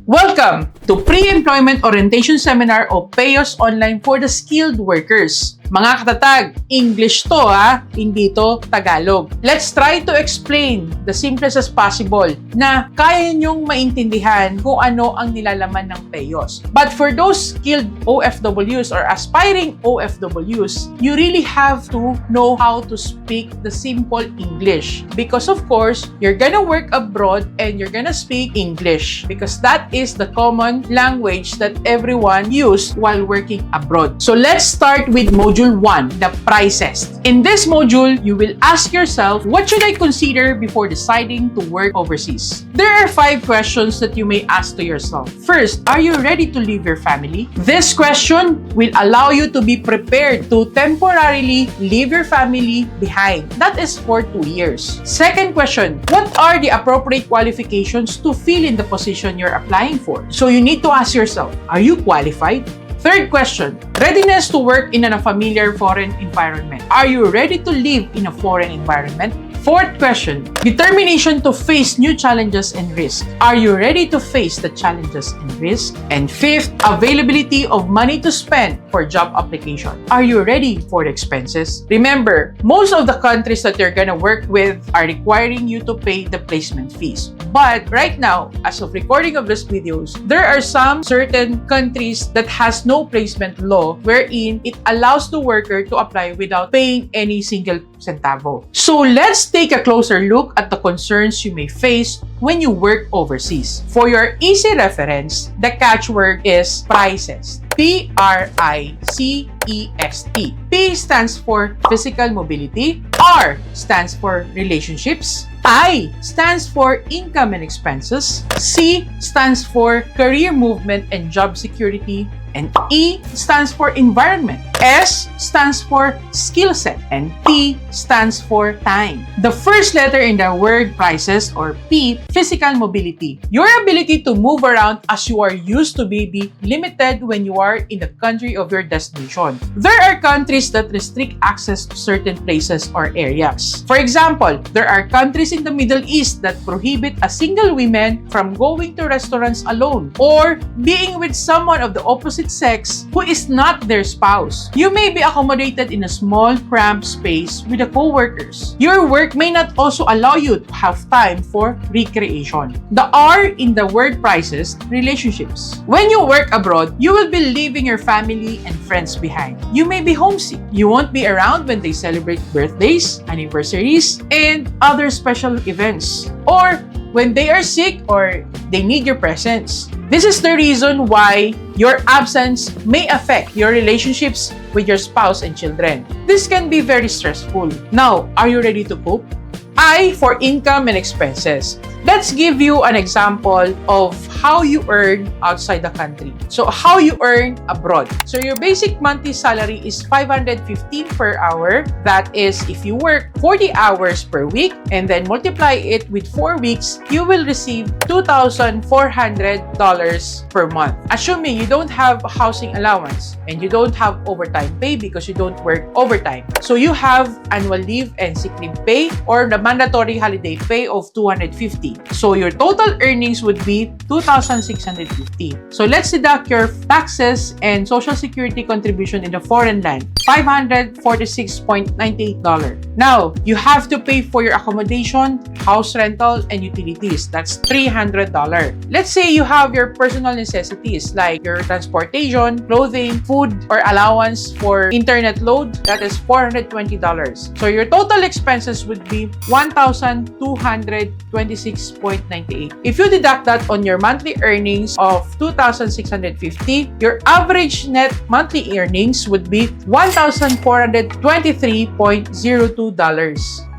Welcome to Pre-Employment Orientation Seminar o Peos Online for the Skilled Workers. Mga katatag, English to ha, hindi to Tagalog. Let's try to explain the simplest as possible na kaya nyong maintindihan kung ano ang nilalaman ng Peos. But for those skilled OFWs or aspiring OFWs, you really have to know how to speak the simple English. Because of course, you're gonna work abroad and you're gonna speak English because that is the common language that everyone used while working abroad. So let's start with Module 1, the prices. In this module, you will ask yourself, what should I consider before deciding to work overseas? There are 5 questions that you may ask to yourself. First, are you ready to leave your family? This question will allow you to be prepared to temporarily leave your family behind. That is for 2 years. Second question, what are the appropriate qualifications to fill in the position you're applying for? So you need to ask yourself, are you qualified? Third question, readiness to work in an unfamiliar foreign environment. Are you ready to live in a foreign environment? Fourth question, determination to face new challenges and risks. Are you ready to face the challenges and risks? And fifth, availability of money to spend for job application. Are you ready for the expenses? Remember, most of the countries that you're gonna work with are requiring you to pay the placement fees. But right now, as of recording of these videos, there are some certain countries that has no placement law wherein it allows the worker to apply without paying any single centavo. So let's take a closer look at the concerns you may face when you work overseas. For your easy reference, the catchword is prices. P-R-I-C-E-S-T. P stands for physical mobility. R stands for relationships. I stands for income and expenses. C stands for career movement and job security. And E stands for environment. S stands for skill set. And T stands for time. The first letter in the word prices or P, physical mobility. Your ability to move around as you are used to be limited when you are in the country of your destination. There are countries that restrict access to certain places or areas. For example, there are countries in the Middle East that prohibit a single woman from going to restaurants alone or being with someone of the opposite sex who is not their spouse. You may be accommodated in a small, cramped space with the co-workers. Your work may not also allow you to have time for recreation. The R in the word prices, relationships. When you work abroad, you will be leaving your family and friends behind. You may be homesick. You won't be around when they celebrate birthdays, anniversaries, and other special events. Or when they are sick or they need your presence. This is the reason why your absence may affect your relationships with your spouse and children. This can be very stressful. Now, are you ready to cope? I for income and expenses. Let's give you an example of how you earn outside the country. So how you earn abroad. So your basic monthly salary is $515 per hour. That is if you work 40 hours per week and then multiply it with 4 weeks, you will receive $2,400 per month. Assuming you don't have housing allowance and you don't have overtime pay because you don't work overtime. So you have annual leave and sick leave pay or the mandatory holiday pay of $250. So your total earnings would be $2,650. So let's deduct your taxes and social security contribution in the foreign land, $546.98. Now, you have to pay for your accommodation, house rental, and utilities. That's $300. Let's say you have your personal necessities like your transportation, clothing, food, or allowance for internet load. That is $420. So your total expenses would be $1,226.98. If you deduct that on your monthly earnings of $2,650, your average net monthly earnings would be $1,423.02.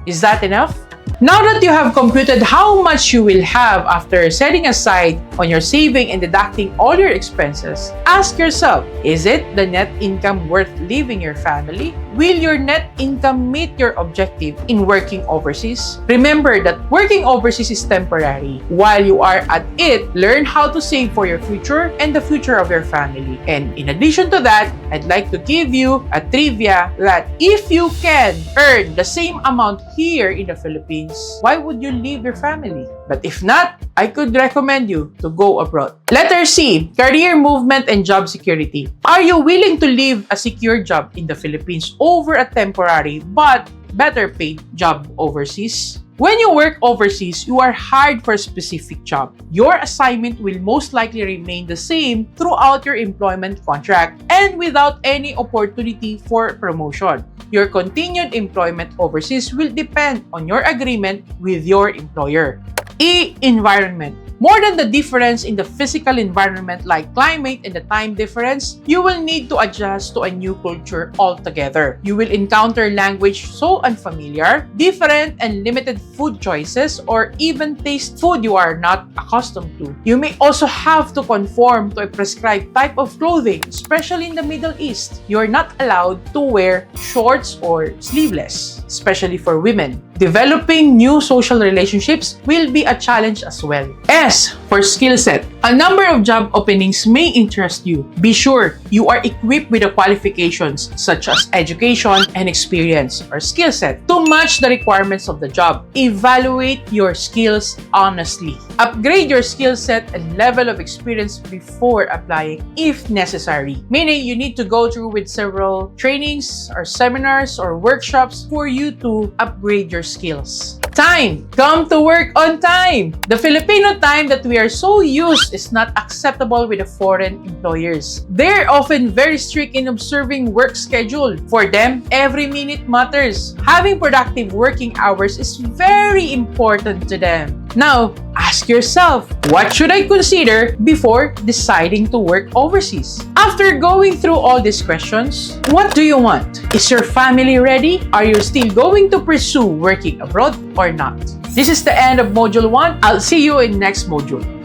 Is that enough? Now that you have computed how much you will have after setting aside on your saving and deducting all your expenses, ask yourself, is it the net income worth leaving your family? Will your net income meet your objective in working overseas? Remember that working overseas is temporary. While you are at it, learn how to save for your future and the future of your family. And in addition to that, I'd like to give you a trivia that if you can earn the same amount here in the Philippines, why would you leave your family? But if not, I could recommend you to go abroad. Letter C, career movement and job security. Are you willing to leave a secure job in the Philippines over a temporary but better paid job overseas? When you work overseas, you are hired for a specific job. Your assignment will most likely remain the same throughout your employment contract and without any opportunity for promotion. Your continued employment overseas will depend on your agreement with your employer. E. Environment. More than the difference in the physical environment like climate and the time difference, you will need to adjust to a new culture altogether. You will encounter language so unfamiliar, different and limited food choices, or even taste food you are not accustomed to. You may also have to conform to a prescribed type of clothing, especially in the Middle East. You are not allowed to wear shorts or sleeveless, especially for women. Developing new social relationships will be a challenge as well. S for skill set. A number of job openings may interest you. Be sure you are equipped with the qualifications such as education and experience or skill set to match the requirements of the job. Evaluate your skills honestly. Upgrade your skill set and level of experience before applying if necessary. Meaning you need to go through with several trainings or seminars or workshops for you to upgrade your skills. Time. Come to work on time. The Filipino time that we are so used is not acceptable with the foreign employers. They're often very strict in observing work schedule. For them, every minute matters. Having productive working hours is very important to them. Now, ask yourself, what should I consider before deciding to work overseas? After going through all these questions, what do you want? Is your family ready? Are you still going to pursue working abroad or not? This is the end of Module 1. I'll see you in next module.